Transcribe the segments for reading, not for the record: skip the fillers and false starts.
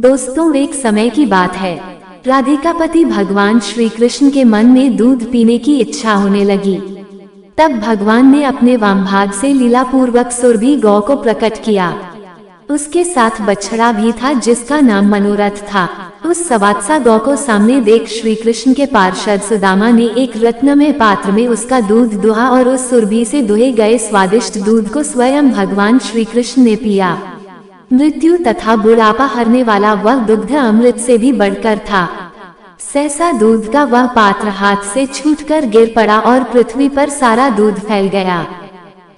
दोस्तों, एक समय की बात है। राधिका पति भगवान श्री कृष्ण के मन में दूध पीने की इच्छा होने लगी। तब भगवान ने अपने वामभाग से लीलापूर्वक सुरभि गौ को प्रकट किया। उसके साथ बछड़ा भी था जिसका नाम मनोरथ था। उस सवात्सा गौ को सामने देख श्री कृष्ण के पार्षद सुदामा ने एक रत्नमय पात्र में उसका दूध दुहा और उस सुरभि से दुहे गए स्वादिष्ट दूध को स्वयं भगवान श्री कृष्ण ने पिया। मृत्यु तथा बुढ़ापा हरने वाला वह दुग्ध अमृत से भी बढ़कर था। सहसा दूध का वह पात्र हाथ से छूटकर गिर पड़ा और पृथ्वी पर सारा दूध फैल गया।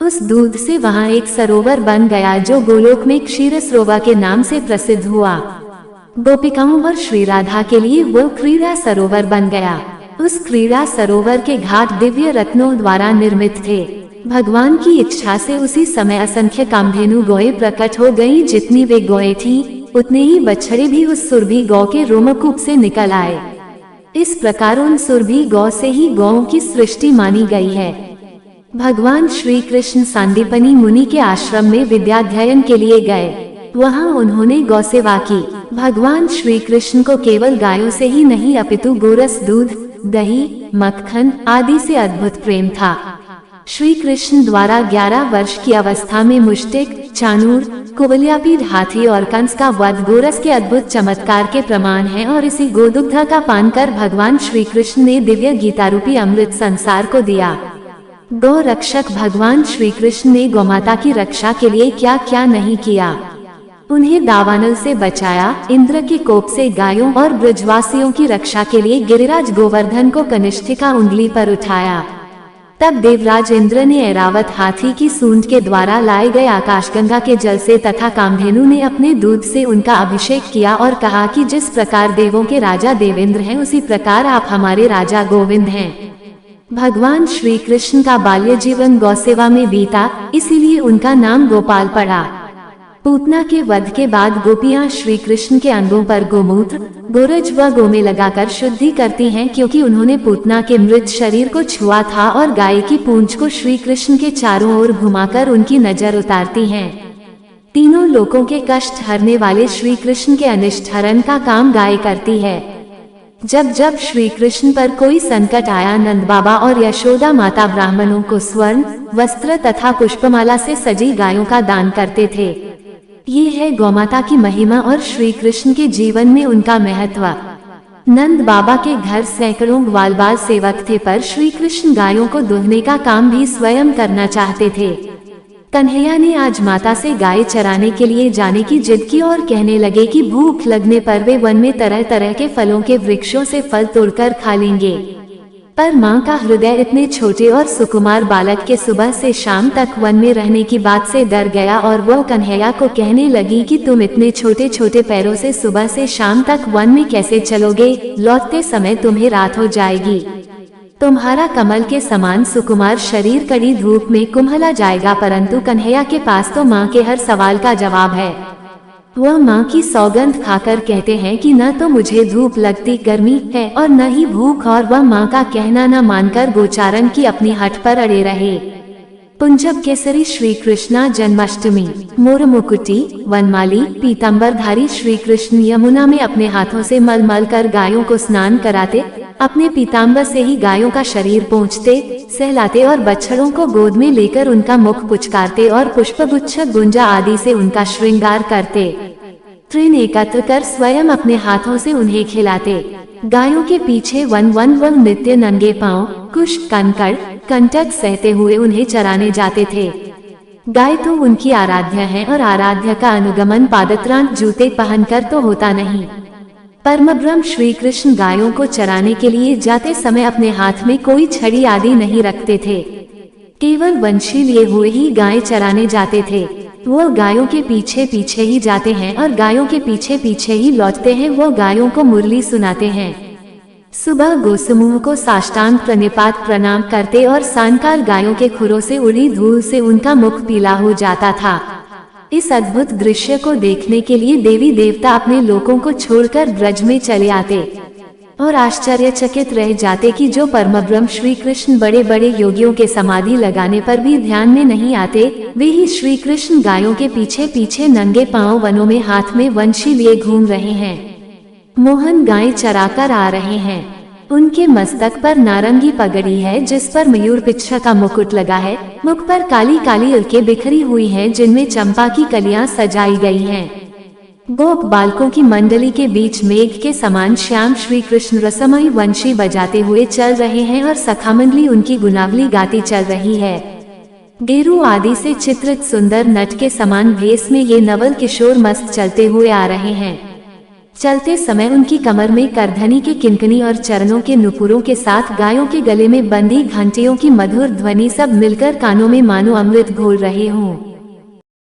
उस दूध से वहां एक सरोवर बन गया जो गोलोक में क्षीर सरोवर के नाम से प्रसिद्ध हुआ। गोपिकाओं और श्री राधा के लिए वो क्रीड़ा सरोवर बन गया। उस क्रीड़ा सरोवर के घाट दिव्य रत्नों द्वारा निर्मित थे। भगवान की इच्छा से उसी समय असंख्य कामधेनु गौएं प्रकट हो गईं। जितनी वे गौएं थीं, उतने ही बछड़े भी उस सुरभि गौ के रोमकूप से निकल आए। इस प्रकार उन सुरभि गौ से ही गौओं की सृष्टि मानी गई है। भगवान श्री कृष्ण सांदीपनी मुनि के आश्रम में विद्याध्ययन के लिए गए। वहां उन्होंने गौ सेवा की। भगवान श्री कृष्ण को केवल गायों से ही नहीं अपितु गोरस, दूध, दही, मक्खन आदि से अद्भुत प्रेम था। श्री कृष्ण द्वारा 11 वर्ष की अवस्था में मुष्टिक, चाणूर, कुवलयापीड हाथी और कंस का वध गोरस के अद्भुत चमत्कार के प्रमाण है और इसी गोदुग्ध का पान कर भगवान श्री कृष्ण ने दिव्य गीता रूपी अमृत संसार को दिया। गौ रक्षक भगवान श्री कृष्ण ने गौमाता की रक्षा के लिए क्या क्या नहीं किया। उन्हें दावानल से बचाया, इंद्र के कोप से गायों और ब्रजवासियों की रक्षा के लिए गिरिराज गोवर्धन को कनिष्ठिका उंगली पर उठाया। तब देवराज इंद्र ने ऐरावत हाथी की सूंड के द्वारा लाए गए आकाशगंगा के जल से तथा कामधेनु ने अपने दूध से उनका अभिषेक किया और कहा कि जिस प्रकार देवों के राजा देवेंद्र हैं, उसी प्रकार आप हमारे राजा गोविंद हैं। भगवान श्री कृष्ण का बाल्य जीवन गौसेवा में बीता, इसीलिए उनका नाम गोपाल पड़ा। पूतना के वध के बाद गोपियां श्री कृष्ण के अंगों पर गोमूत्र, गोरज व गोमे लगाकर शुद्धि करती हैं, क्योंकि उन्होंने पूतना के मृत शरीर को छुआ था और गाय की पूंछ को श्री कृष्ण के चारों ओर घुमाकर उनकी नजर उतारती हैं। तीनों लोकों के कष्ट हरने वाले श्री कृष्ण के अनिष्ट हरण का काम गाय करती है। जब जब श्री कृष्ण पर कोई संकट आया, नंद बाबा और यशोदा माता ब्राह्मणों को स्वर्ण, वस्त्र तथा पुष्पमाला से सजी गायों का दान करते थे। ये है गौमाता की महिमा और श्री कृष्ण के जीवन में उनका महत्व। नंद बाबा के घर सैकड़ों ग्वालबाल सेवक थे, पर श्री कृष्ण गायों को दुहने का काम भी स्वयं करना चाहते थे। कन्हैया ने आज माता से गाय चराने के लिए जाने की जिद की और कहने लगे कि भूख लगने पर वे वन में तरह तरह के फलों के वृक्षों से फल तोड़कर खा लेंगे। पर माँ का हृदय इतने छोटे और सुकुमार बालक के सुबह से शाम तक वन में रहने की बात से डर गया और वो कन्हैया को कहने लगी कि तुम इतने छोटे छोटे पैरों से सुबह से शाम तक वन में कैसे चलोगे? लौटते समय तुम्हें रात हो जाएगी। तुम्हारा कमल के समान सुकुमार शरीर कड़ी धूप में कुम्हला जाएगा। परंतु कन्हैया के पास तो माँ के हर सवाल का जवाब है। वह माँ की सौगंध खाकर कहते हैं कि न तो मुझे धूप लगती गर्मी है और न ही भूख, और वह माँ का कहना न मानकर गोचारण की अपनी हट पर अड़े रहे। पुंजब केसरी श्री कृष्णा जन्माष्टमी। मोर मुकुटी, वनमाली, पीताम्बरधारी श्री कृष्ण यमुना में अपने हाथों से मल मल कर गायों को स्नान कराते, अपने पीताम्बर से ही गायों का शरीर पोंछते, सहलाते और बछड़ों को गोद में लेकर उनका मुख पुचकारते और पुष्पगुच्छ, गुंजा आदि से उनका श्रृंगार करते। तृण एकत्र कर स्वयं अपने हाथों से उन्हें खिलाते। गायों के पीछे वन वन वन नित्य नंगे पांव, कुश, कंकड़, कंटक सहते हुए उन्हें चराने जाते थे। गाय तो उनकी आराध्य है और आराध्य का अनुगमन पादत्राण जूते पहनकर तो होता नहीं। परमब्रह्म श्री कृष्ण गायों को चराने के लिए जाते समय अपने हाथ में कोई छड़ी आदि नहीं रखते थे। केवल वंशी लिए हुए ही गाय चराने जाते थे। वो गायों के पीछे पीछे ही जाते हैं और गायों के पीछे पीछे ही लौटते हैं। वो गायों को मुरली सुनाते हैं। सुबह गोसमूह को साष्टांग प्रणिपात प्रणाम करते और सायंकाल गायों के खुरों से उड़ी धूल से उनका मुख पीला हो जाता था। इस अद्भुत दृश्य को देखने के लिए देवी देवता अपने लोकों को छोड़कर ब्रज में चले आते। और आश्चर्यचकित रह जाते कि जो परमब्रह्म श्री कृष्ण बड़े बड़े योगियों के समाधि लगाने पर भी ध्यान में नहीं आते, वे ही श्री कृष्ण गायों के पीछे पीछे नंगे पांव वनों में हाथ में वंशी लिए घूम रहे हैं। मोहन गायें चराकर आ रहे हैं। उनके मस्तक पर नारंगी पगड़ी है जिस पर मयूर पिच्छा का मुकुट लगा है। मुख पर काली काली उल्कें बिखरी हुई हैं जिनमें चंपा की कलियां सजाई गई हैं। गोप बालकों की मंडली के बीच मेघ के समान श्याम श्री कृष्ण रसमयी वंशी बजाते हुए चल रहे हैं और सखा मंडली उनकी गुनावली गाती चल रही है। गेरू आदि से चित्रित सुंदर नट के समान भेस में ये नवल किशोर मस्त चलते हुए आ रहे हैं। चलते समय उनकी कमर में करधनी के किंकनी और चरणों के नुपुरों के साथ गायों के गले में बंधी घंटियों की मधुर ध्वनि सब मिलकर कानों में मानो अमृत घोल रहे हों।